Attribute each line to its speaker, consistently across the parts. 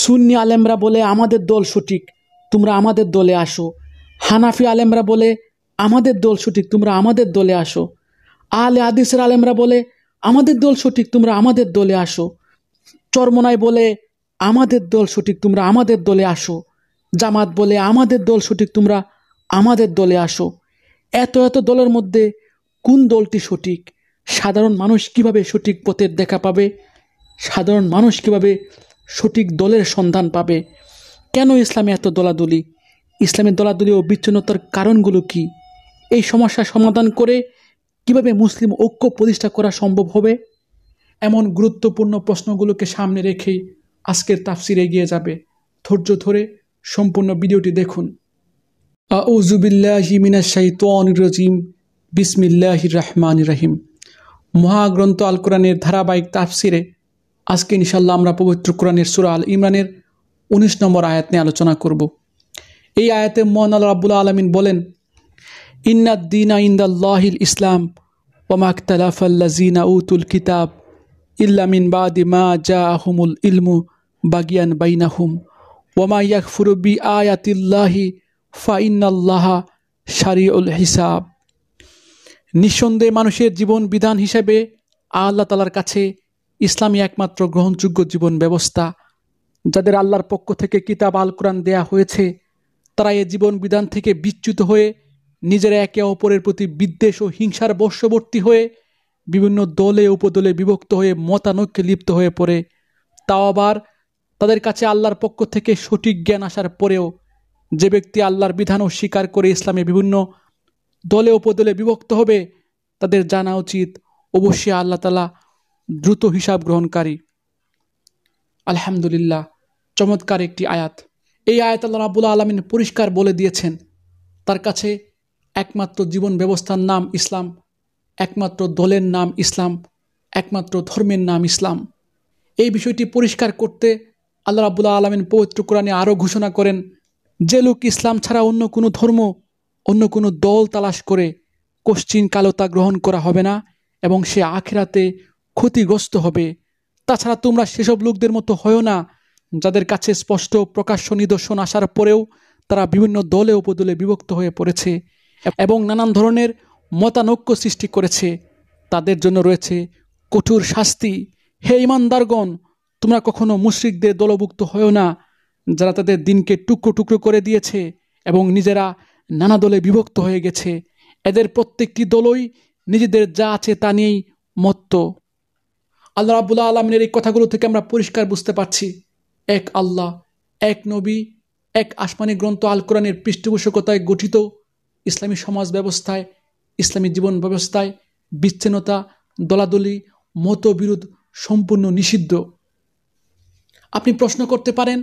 Speaker 1: সুন্নি আলেমরা বলে আমাদের দল সঠিক, তোমরা আমাদের দলে আসো। হানাফি আলেমরা বলে আমাদের দল সঠিক, তোমরা আমাদের দলে আসো। আহলে হাদিসের আলেমরা বলে আমাদের দল সঠিক, তোমরা আমাদের দলে আসো। চরমনাই বলে আমাদের দল সঠিক, তোমরা আমাদের দলে আসো। জামাত বলে আমাদের দল সঠিক, তোমরা আমাদের দলে আসো। এত এত দলের মধ্যে কোন দলটি সঠিক? সাধারণ মানুষ কিভাবে সঠিক পথের দেখা পাবে? সাধারণ মানুষ কিভাবে সঠিক দলের সন্ধান পাবে? কেন ইসলামে এত দলাদলি? ইসলামের দলাদলি ও বিচ্ছিন্নতার কারণগুলো কি? এই সমস্যার সমাধান করে কিভাবে মুসলিম ঐক্য প্রতিষ্ঠা করা সম্ভব হবে? এমন গুরুত্বপূর্ণ প্রশ্নগুলোকে সামনে রেখেই আজকের তাফসির এগিয়ে যাবে। ধৈর্য ধরে সম্পূর্ণ ভিডিওটি দেখুন। আউযু বিল্লাহি মিনাশ শাইতানির রাজিম। বিসমিল্লাহির রহমানির রহিম। মহাগ্রন্থ আল কোরআনের ধারাবাহিক তাফসিরে আজকে ইনশাআল্লাহ আমরা পবিত্র কোরআনের সূরা আল ইমরানের 19 নম্বর আয়াত নিয়ে আলোচনা করব। এই আয়াতে মহান আল্লাহ রাব্বুল আলামিন বলেন, ইন্নাদ দীনা ইনদাল্লাহিল ইসলাম ওয়া মা ইখতালাফাল্লাযীনা উতুল কিতাব ইল্লা মিন বাদি মা জাআহুমুল ইলমু বাগিয়ান বাইনাহুম ওয়া মা ইয়াকফুরু বিআয়াতিল্লাহি ফা ইন্নাল্লাহা শারিউল হিসাব। নিঃসন্দেহে মানুষের জীবন বিধান হিসেবে আল্লাহ তাআলার কাছে ইসলামই একমাত্র গ্রহণযোগ্য জীবন ব্যবস্থা। যাদের আল্লাহর পক্ষ থেকে কিতাব আল কোরআন দেয়া হয়েছে, তারা এই জীবন বিধান থেকে বিচ্যুত হয়ে নিজেরা একে অপরের প্রতি বিদ্বেষ ও হিংসার বশবর্তী হয়ে বিভিন্ন দলে উপদলে বিভক্ত হয়ে মতানৈক্যে লিপ্ত হয়ে পড়ে। তাও আবার তাদের কাছে আল্লাহর পক্ষ থেকে সঠিক জ্ঞান আসার পরেও যে ব্যক্তি আল্লাহর বিধান অস্বীকার করে ইসলামে বিভিন্ন দলে উপদলে বিভক্ত হবে, তাদের জানা উচিত অবশ্যই আল্লাহ তাআলা দ্রুত হিসাব গ্রহণকারী। আলহামদুলিল্লাহ, চমৎকার একটি আয়াত। এই আয়াত আল্লাহ রাব্বুল আলামিন পরিষ্কার বলে দিয়েছেন তার কাছে একমাত্র জীবন ব্যবস্থার নাম ইসলাম, একমাত্র দলের নাম ইসলাম, একমাত্র ধর্মের নাম ইসলাম। এই বিষয়টি পরিষ্কার করতে আল্লাহ রাব্বুল আলামিন পবিত্র কোরআনে আরও ঘোষণা করেন, যে লোক ইসলাম ছাড়া অন্য কোনো ধর্ম, অন্য কোনো দল তালাশ করে কশ্চিন কালো তা গ্রহণ করা হবে না এবং সে আখিরাতে ক্ষতিগ্রস্ত হবে। তাছাড়া তোমরা সেসব লোকদের মতো হয়ো না যাদের কাছে স্পষ্ট প্রকাশ্য নিদর্শন আসার পরেও তারা বিভিন্ন দলে উপদলে বিভক্ত হয়ে পড়েছে এবং নানান ধরনের মতানৈক্য সৃষ্টি করেছে। তাদের জন্য রয়েছে কঠোর শাস্তি। হে ঈমানদারগণ, তোমরা কখনো মুশরিকদের দলভুক্ত হয়ো না যারা তাদের দিনকে টুকরো টুকরো করে দিয়েছে এবং নিজেরা নানা দলে বিভক্ত হয়ে গেছে। এদের প্রত্যেকটি দলই নিজেদের যা আছে তা নিয়েই মত্ত। আল্লাহ রাব্বুল আলামিনের এই কথাগুলো থেকে আমরা পরিষ্কার বুঝতে পারছি এক আল্লাহ, এক নবী, এক আসমানি গ্রন্থ আল কোরআনের পৃষ্ঠপোষকতায় গঠিত ইসলামী সমাজ ব্যবস্থায়, ইসলামী জীবন ব্যবস্থায় বিচ্ছিন্নতা, দলাদলি, মতবিরোধ সম্পূর্ণ নিষিদ্ধ। আপনি প্রশ্ন করতে পারেন,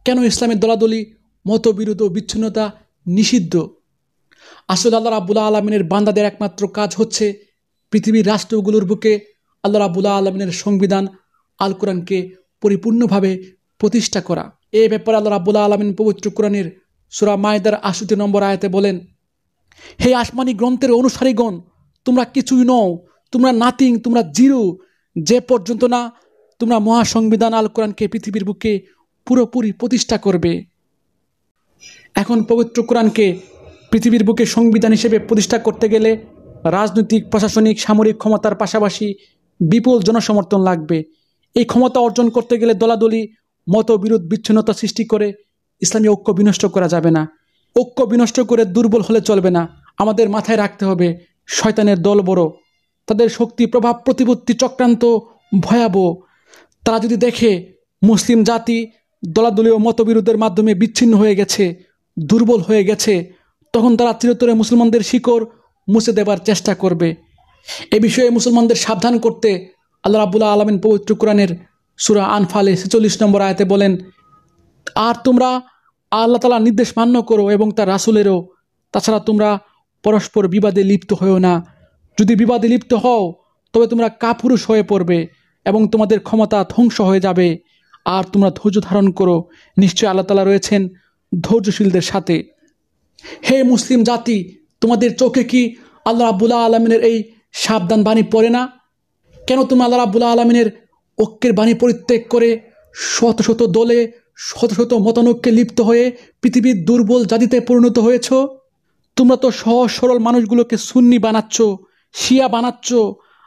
Speaker 1: কেন ইসলামের দলাদলি, মতবিরোধ ও বিচ্ছিন্নতা নিষিদ্ধ? আসলে আল্লাহ রাব্বুল আলামিনের বান্দাদের একমাত্র কাজ হচ্ছে পৃথিবীর রাষ্ট্রগুলোর বুকে আল্লাহ রাব্বুল আলামিনের সংবিধান আল কোরআনকে পরিপূর্ণভাবে প্রতিষ্ঠা করা। এই ব্যাপারে আল্লাহ রাব্বুল আলামিন পবিত্র কোরআনের সূরা মায়েদার ৬৮ নম্বর আয়াতে বলেন, হে আসমানি গ্রন্থের অনুসারীগণ, তোমরা কিছুই নও, তোমরা নাথিং, তোমরা জিরো, যে পর্যন্ত না তোমরা মহাসংবিধান আল কোরআনকে পৃথিবীর বুকে পুরোপুরি প্রতিষ্ঠা করবে। এখন পবিত্র কোরআনকে পৃথিবীর বুকে সংবিধান হিসেবে প্রতিষ্ঠা করতে গেলে রাজনৈতিক, প্রশাসনিক, সামরিক ক্ষমতার পাশাপাশি বিপুল জনসমর্থন লাগবে। এই ক্ষমতা অর্জন করতে গেলে দলাদলি, মতবিরোধ, বিচ্ছিন্নতা সৃষ্টি করে ইসলামী ঐক্য বিনষ্ট করা যাবে না। ঐক্য বিনষ্ট করে দুর্বল হলে চলবে না। আমাদের মাথায় রাখতে হবে শয়তানের দল বড়, তাদের শক্তি, প্রভাব, প্রতিপত্তি, চক্রান্ত ভয়াবহ। তারা যদি দেখে মুসলিম জাতি দলাদলীয় মতবিরোধের মাধ্যমে বিচ্ছিন্ন হয়ে গেছে, দুর্বল হয়ে গেছে, তখন তারা চিরতরে মুসলমানদের শিকড় মুছে দেবার চেষ্টা করবে। এ বিষয়ে মুসলমানদের সাবধান করতে আল্লাহ রাব্বুল আলামিন পবিত্র কোরআনের সূরা আনফালে ৪৬ নম্বর আয়াতে বলেন, আর তোমরা আল্লাহ তাআলার নির্দেশ মান্য করো এবং তার রাসূলেরও। তাছাড়া তোমরা পরস্পর বিবাদে লিপ্ত হও না। যদি বিবাদে লিপ্ত হও তবে তোমরা কাপুরুষ হয়ে পড়বে এবং তোমাদের ক্ষমতা ধ্বংস হয়ে যাবে। আর তোমরা ধৈর্য ধারণ করো, নিশ্চয়ই আল্লাহ তাআলা রয়েছেন ধৈর্যশীলদের সাথে। হে মুসলিম জাতি, তোমাদের চোখে কি আল্লাহ রাব্বুল আলামিনের এই সাবধান বাণী পড়ে না? কেন তুমি আল্লাহ রাব্বুল আলামিনের ঐক্যের বাণী পরিত্যাগ করে শত শত দলে শত শত মতানৈক্যে লিপ্ত হয়ে পৃথিবীর দুর্বল জাতিতে পরিণত হয়েছ। তোমরা তো সহজ সরল মানুষগুলোকে সুন্নি বানাচ্ছ, শিয়া বানাচ্ছ,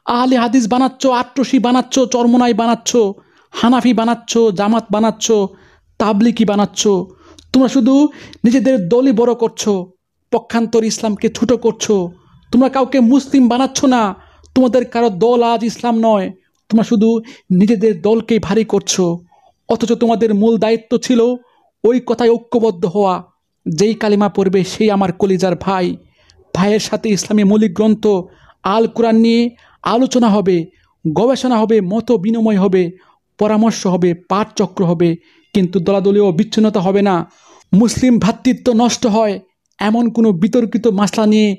Speaker 1: আহলে হাদিস বানাচ্ছ, আট্রসি বানাচ্ছ, চরমনাই বানাচ্ছ, হানাফি বানাচ্ছ, জামাত বানাচ্ছ, তাবলিকি বানাচ্ছ। তোমরা শুধু নিজেদের দলই বড় করছো, পক্ষান্তর ইসলামকে ছোট করছো। তোমরা কাউকে মুসলিম বানাচ্ছ না, তোমাদের কারো দল আজ ইসলাম নয়, তোমরা শুধু নিজেদের দলকেই ভারী করছো। অথচ তোমাদের মূল দায়িত্ব ছিল ওই কথায় ঐক্যবদ্ধ হওয়া, যেই কালিমা পড়বে সেই আমার কলিজার ভাই। ভাইয়ের সাথে ইসলামী মৌলিক গ্রন্থ আল কোরআন নিয়ে আলোচনা হবে, গবেষণা হবে, মত বিনিময় হবে, পরামর্শ হবে, পাঠচক্র হবে, কিন্তু দলাদলীয় বিচ্ছিন্নতা হবে না। মুসলিম ভ্রাতৃত্ব নষ্ট হয় এমন কোনো বিতর্কিত মাসলা নিয়ে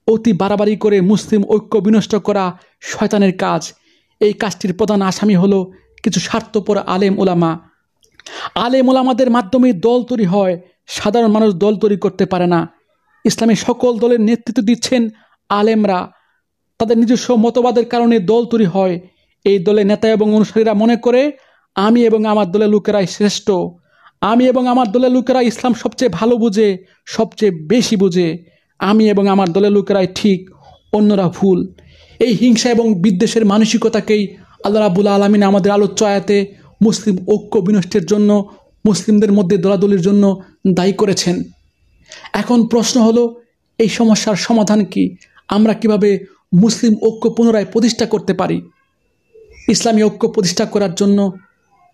Speaker 1: অতি বাড়াবাড়ি করে মুসলিম ঐক্য বিনষ্ট করা শয়তানের কাজ। এই কাজটির প্রধান আসামি হলো কিছু স্বার্থপর আলেম ওলামা। আলেম ওলামাদের মাধ্যমে দল তৈরি হয়, সাধারণ মানুষ দল তৈরি করতে পারে না। ইসলামী সকল দলের নেতৃত্ব দিচ্ছেন আলেমরা। তাদের নিজস্ব মতবাদের কারণে দল তৈরি হয়। এই দলের নেতা এবং অনুসারীরা মনে করে আমি এবং আমার দলের লোকেরাই শ্রেষ্ঠ, আমি এবং আমার দলের লোকেরা ইসলাম সবচেয়ে ভালো বুঝে, সবচেয়ে বেশি বুঝে, আমি এবং আমার দলের লোকেরাই ঠিক, অন্যরা ভুল। এই হিংসা এবং বিদ্বেষের মানসিকতাকেই আল্লাহ রাব্বুল আলামিন আমাদের আলোচ্য আয়াতে মুসলিম ঐক্য বিনষ্টের জন্য, মুসলিমদের মধ্যে দলাদলির জন্য দায়ী করেছেন। এখন প্রশ্ন হলো, এই সমস্যার সমাধান কি? আমরা কিভাবে মুসলিম ঐক্য পুনরায় প্রতিষ্ঠা করতে পারি? ইসলামী ঐক্য প্রতিষ্ঠা করার জন্য,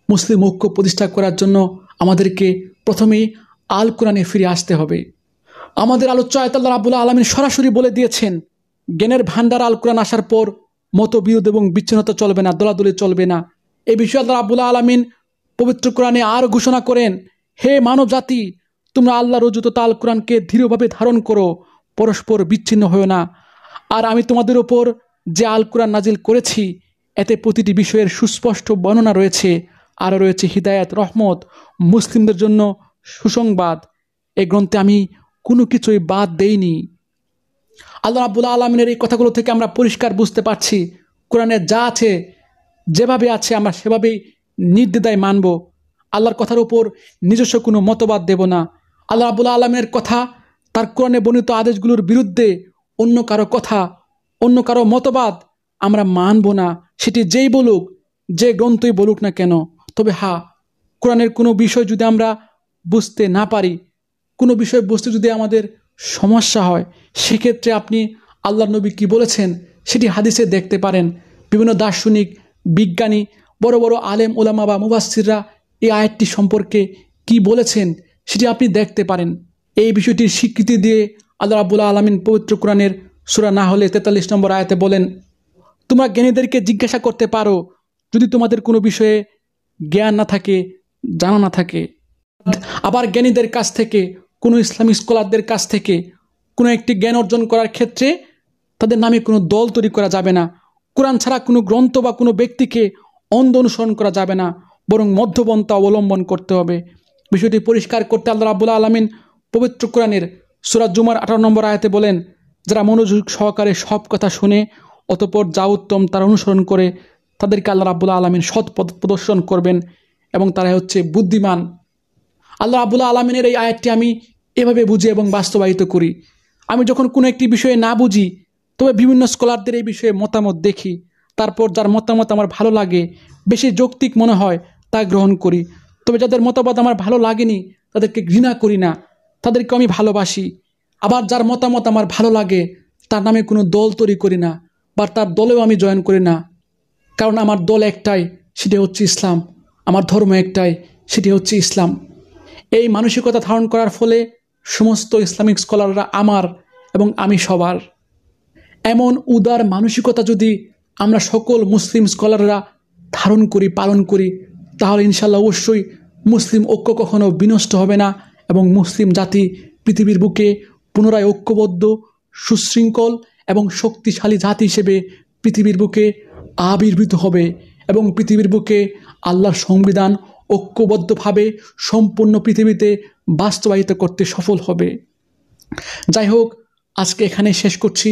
Speaker 1: মুসলিম ঐক্য প্রতিষ্ঠা করার জন্য আমাদেরকে প্রথমেই আল কোরআনে ফিরে আসতে হবে। আমাদের আলোচ্য আয়াতে আল্লাহ রাব্বুল আলামিন সরাসরি বলে দিয়েছেন, জ্ঞানের ভান্ডার আল কোরআন আসার পর মতবিরোধ এবং বিচ্ছিন্নতা চলবে না, দলাদলি চলবে না। এই বিষয়ে আল্লাহ রাব্বুল আলামিন পবিত্র কোরআনে আর ঘোষণা করেন, হে মানব জাতি, তোমরা আল্লাহর রচিত আল কোরআনকে দৃঢ়ভাবে ধারণ করো, পরস্পর বিচ্ছিন্ন হও না। আর আমি তোমাদের ওপর যে আল কোরআন নাজিল করেছি, এতে প্রতিটি বিষয়ের সুস্পষ্ট বর্ণনা রয়েছে, আরও রয়েছে হিদায়াত, রহমত, মুসলিমদের জন্য সুসংবাদ। এই গ্রন্থে আমি কোনো কিছুই বাদ দেইনি। আল্লাহ রাব্বুল আলামিনের এই কথাগুলো থেকে আমরা পরিষ্কার বুঝতে পারছি, কোরআনে যা আছে, যেভাবে আছে আমরা সেভাবেই নির্দ্বিধায় মানব। আল্লাহর কথার উপর নিজস্ব কোনো মতবাদ দেব না। আল্লাহ রাব্বুল আলামিনের কথা, তার কোরআনে বর্ণিত আদেশগুলোর বিরুদ্ধে অন্য কারো কথা, অন্য কারো মতবাদ আমরা মানব না, সেটি যেই বলুক, যে গ্রন্থই বলুক না কেন। তবে হ্যাঁ, কোরআনের কোনো বিষয় যদি আমরা বুঝতে না পারি, কোনো বিষয় বুঝতে যদি আমাদের সমস্যা হয়, সেক্ষেত্রে আপনি আল্লাহর নবী কী বলেছেন সেটি হাদিসে দেখতে পারেন। বিভিন্ন দার্শনিক, বিজ্ঞানী, বড় বড় আলেম ওলামা বা মুফাসসিররা এই আয়াতটি সম্পর্কে কি বলেছেন সেটি আপনি দেখতে পারেন। এই বিষয়টির স্বীকৃতি দিয়ে আল্লাহ রাব্বুল আলামিন পবিত্র কোরআনের সূরা নাহলে 43 নম্বর আয়াতে বলেন, তোমরা জ্ঞানীদেরকে জিজ্ঞাসা করতে পারো যদি তোমাদের কোনো বিষয়ে জ্ঞান না থাকে, জানা না থাকে। আবার জ্ঞানীদের কাছ থেকে, কোনো ইসলামিক স্কলারদের কাছ থেকে কোনো একটি জ্ঞান অর্জন করার ক্ষেত্রে তাদের নামে কোনো দল তৈরি করা যাবে না। কোরআন ছাড়া কোনো গ্রন্থ বা কোনো ব্যক্তিকে অন্ধ অনুসরণ করা যাবে না, বরং মধ্যপন্থা অবলম্বন করতে হবে। বিষয়টি পরিষ্কার করতে আল্লাহ রাব্বুল আলামিন পবিত্র কোরআনের সূরা জুমার 18 নম্বর আয়াতে বলেন, যারা মনোযোগ সহকারে সব কথা শুনে অতঃপর যা উত্তম তারা অনুসরণ করে, তাদেরকে আল্লাহ রাব্বুল আলামিন সৎ পথ প্রদর্শন করবেন এবং তারা হচ্ছে বুদ্ধিমান। আল্লাহ রাব্বুল আলামিনের এই আয়াতটি আমি এভাবে বুঝি এবং বাস্তবায়িত করি। আমি যখন কোনো একটি বিষয়ে না বুঝি, তবে বিভিন্ন স্কলারদের এই বিষয়ে মতামত দেখি, তারপর যার মতামত আমার ভালো লাগে, বেশি যৌক্তিক মনে হয়, তা গ্রহণ করি। তবে যাদের মতামত আমার ভালো লাগেনি, তাদেরকে ঘৃণা করি না, তাদেরকে আমি ভালোবাসি। আবার যার মতামত আমার ভালো লাগে, তার নামে কোনো দল তৈরি করি না, বা তার দলেও আমি জয়েন করি না। কারণ আমার দল একটাই, সেটি হচ্ছে ইসলাম। আমার ধর্ম একটাই, সেটি হচ্ছে ইসলাম। এই মানসিকতা ধারণ করার ফলে সমস্ত ইসলামিক স্কলাররা আমার এবং আমি সবার। এমন উদার মানসিকতা যদি আমরা সকল মুসলিম স্কলাররা ধারণ করি, পালন করি, তাহলে ইনশাল্লাহ অবশ্যই মুসলিম ঐক্য কখনো বিনষ্ট হবে না এবং মুসলিম জাতি পৃথিবীর বুকে পুনরায় ঐক্যবদ্ধ, সুশৃঙ্খল এবং শক্তিশালী জাতি হিসেবে পৃথিবীর বুকে আবির্ভূত হবে এবং পৃথিবীর বুকে আল্লাহর সংবিধান ঐক্যবদ্ধভাবে সম্পূর্ণ পৃথিবীতে বাস্তবায়িত করতে সফল হবে। যাই হোক, আজকে এখানে শেষ করছি।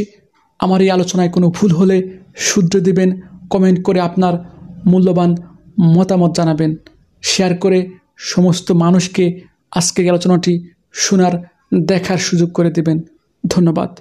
Speaker 1: আমার এই আলোচনায় কোনো ভুল হলে শুধরে দিবেন, কমেন্ট করে আপনার মূল্যবান মতামত জানাবেন। শেয়ার করে সমস্ত মানুষকে আজকের আলোচনাটি শোনার দেখার সুযোগ করে দেবেন। ধন্যবাদ।